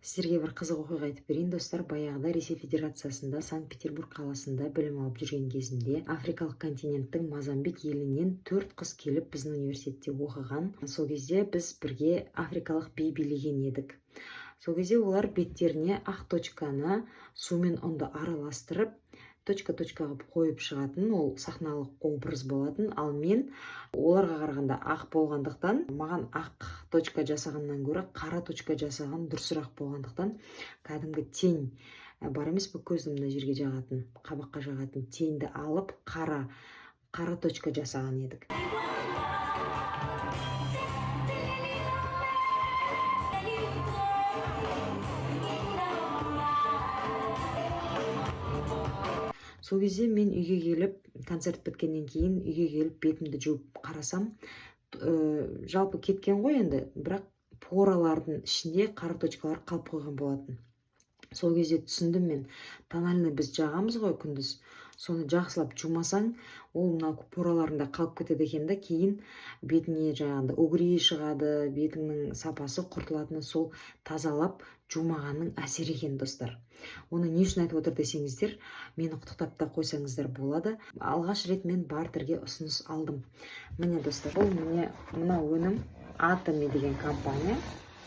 Сіздерге бір қызық оқиға айтып берейін достар. Баяғыда Ресей Федерациясында Санкт-Петербург қаласында білім алып жүрген кезімде африкалық континенттің Мозамбик елінен 4 қыз келіп біздің университетте оқыған. Сол кезде біз бірге африкалық би билеген едік. Сол кезде олар беттеріне ақ точканы сумен ұнды араластырып точка-точка қылып қойып шығатын, ол сахналық образ болатын. Ал мен оларға қарағанда ақ болғандықтан, маған ақ точка жасағаннан гөрі қара точка жасаған дұрысырақ болғандықтан, кәдімгі тень бар емес пе, көзді мына жерге жағатын, қабаққа жағатын теңді алып қара точка жасаған едік. Сол кезде мен үйге келіп, концерт біткеннен кейін үйге келіп бетімді жуып қарасам, жалпы кеткен ғой енді, бірақ поралардың ішінде қара точкалар қалып қойған болатын. Сол кезде түсіндім мен, тональный біз жағамыз ғой күндіз, соны жақсылап жумасаң, ол мына пораларында қалып кетеді екен да, кейін бетіне жаңағында угри шығады, бетіңнің сапасы құртылатыны сол тазалап жумағанның әсері екен достар. Оны не үшін айтып отыр десеңіздер, мені құттықтап та қойсаңыздар болады. Алғаш рет мен бартерге ұсыныс алдым. Міне достар, бұл мына өнім Atomy деген компания.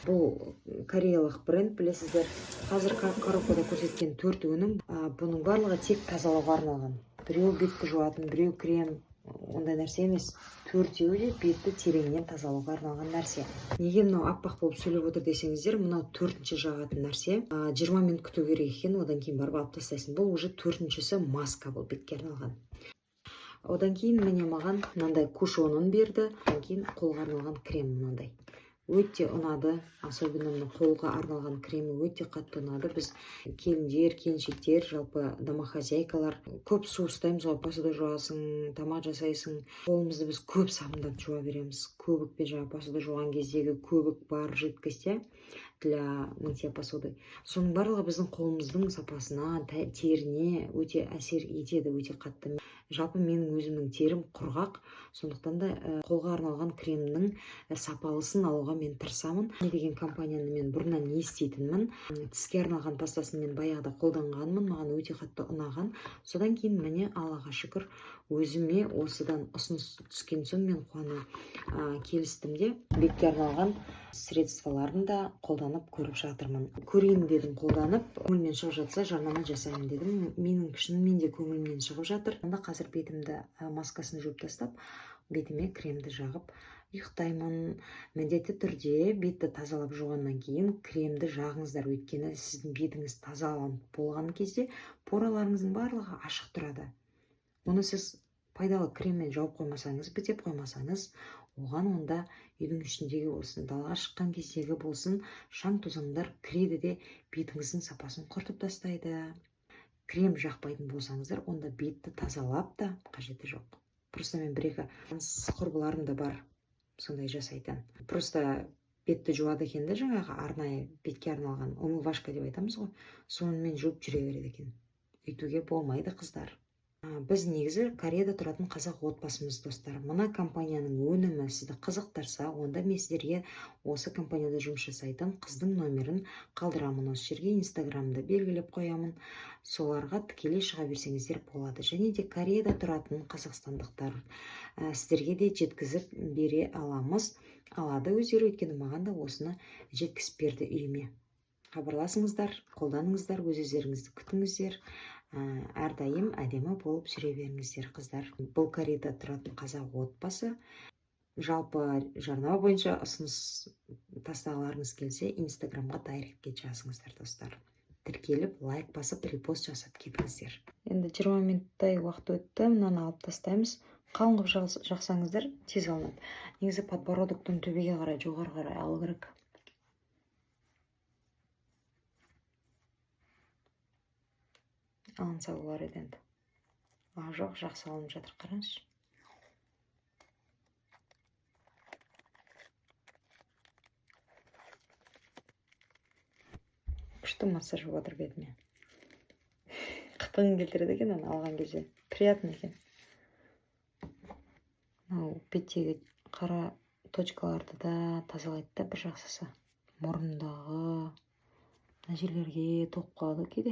Бұл кореялық бренд, білесіздер. Қазір коробкада көрсеткен 4 өнім, бұның барлығы тек тазалауға арналған. Біреу бетті жуатын, біреу крем, ондай нәрсе емес. 4-еуі де бетті тереңнен тазалауға арналған нәрсе. Неге мынау аппақ болып сөйлеп отыр десеңіздер, мынау 4-ші жағатын нәрсе. 20 минут күту керек екен, одан кейін барып алып тастайсың. Бұл уже 4-шісі маска, бұл бетке арналған. Одан кейін міне маған мынандай кушонын берді, одан кейін қолға арналған крем мынандай. Өте ұнады, особенно мына қолға арналған кремі өте қатты ұнады. Біз келіндер, келіншектер, жалпы домохозяйкалар көп су ұстаймыз ғой, посуда жуасың, тамақ жасайсың. Қолымызды біз көп сабындап жуа береміз. Көбікпен жаңа посуда жуған кездегі көбік бар жидкость для мытья посуды. Соның барлығы біздің қолымыздың сапасына, теріне өте әсер етеді, өте қатты. Жалпы менің өзімнің терім құрғақ, сондықтан да қолға арналған кремнің сапалысын алуға мен тырысамын. Не деген компанияны мен бұрыннан еститінмін. Тіске арналған пастасын мен баяғыда қолданғанмын, маған өте қатты ұнаған. Содан кейін міне Аллаға шүкір, өзіме осыдан ұсыныс түскен соң мен қуана келістім де бетке арналған средстволарын да қолданып көріп жатырмын. Көрейін дедім қолданып, көңілмен шығып жатса жарнама жасаймын дедім. Менің шынымен де көңілмен шығып жатыр. Онда қазір бетімді маскасын жуып тастап, бетіме кремді жағып ұйықтаймын. Міндетті түрде бетті тазалап жуғаннан кейін кремді жағыңыздар, өйткені сіздің бетіңіз тазаланып болған кезде пораларыңыздың барлығы ашық тұрады. Оны сіз пайдалы креммен жауып қоймасаңыз, бітеп қоймасаңыз, оған онда үйдің ішіндегі болсын, далаға шыққан кездегі болсын, шаң тозаңдар кіреді де бетіңіздің сапасын құртып тастайды. Крем жақпайтын болсаңыздар, онда бетті тазалап та қажеті жоқ. Просто мен бір-екі құрбыларым да бар сондай жасайтын. Просто бетті жуады екен де, жаңағы арнайы бетке арналған умывашка деп айтамыз ғой, сонымен жуып жүре береді екен. Үйтуге болмайды, қыздар. Біз негізі Кореяда тұратын қазақ отбасымыз достар. Мына компанияның өнімі сізді қызықтырса, онда мен сіздерге осы компанияда жұмыс жасайтын қыздың номерін қалдырамын осы жерге, инстаграмда белгілеп қоямын. Соларға тікелей шыға берсеңіздер болады. Және де Кореяда тұратын қазақстандықтар сіздерге де жеткізіп бере аламыз. Алады өздері, өйткені маған да осыны жеткізіп берді үйіме. Хабарласыңыздар, қолданыңыздар, өз-өздеріңізді күтіңіздер. Әрдайым әдемі болып жүре беріңіздер, қыздар. Бұл Кореяда тұратын қазақ отбасы. Жалпы жарнама бойынша ұсыныс тастағыларыңыз келсе, инстаграмға дайректке жазыңыздар, достар. Тіркеліп, лайк басып, репост жасап кетіңіздер. Енді 20 минуттай уақыт өтті, мынаны алып тастаймыз. Қалың қылып жақсаңыздар, тез алынады. Негізі подбородоктың төбеге қарай, жоғары қарай алу керек. Алынса болар еді енді. Жоқ, жақсы алынып жатыр, қараңызшы. Күшті массаж болып отыр бетіме. Қытығын келтіреді екен, оны алған кезде. Приятный екен. Беттегі қара точкаларды да тазалайды да, бір жақсысы. Мұрындағы мына жерлерге тоғып қалады кейде.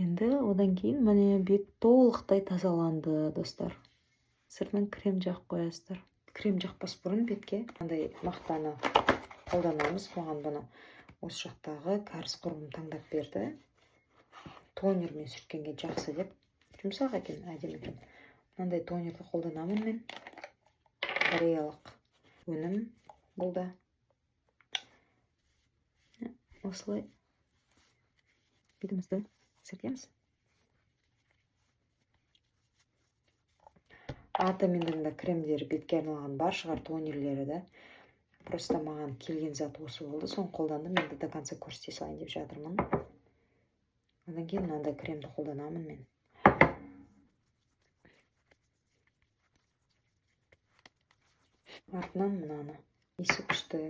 Енді одан кейін міне бет толықтай тазаланды, достар. Сыртынан крем жағып қоясыздар. Крем жақпас бұрын бетке мынандай мақтаны қолданамыз. Маған бұны осы жақтағы кәріс құрбым таңдап берді. Тонермен сүрткенге жақсы деп. Жұмсақ екен, әдемі екен. Мынандай тонерді қолданамын мен. Кореялық өнім бұл да. Осылай бетімізді сүртеміз. Атоминдің да кремдері бетке арналған бар шығар, тонерлері да. Просто маған келген зат осы болды. Соны қолдандым. Енді до конца көрсете салайын деп жатырмын. Одан кейін мынандай кремді қолданамын мен. Артынан мынаны. Иісі күшті.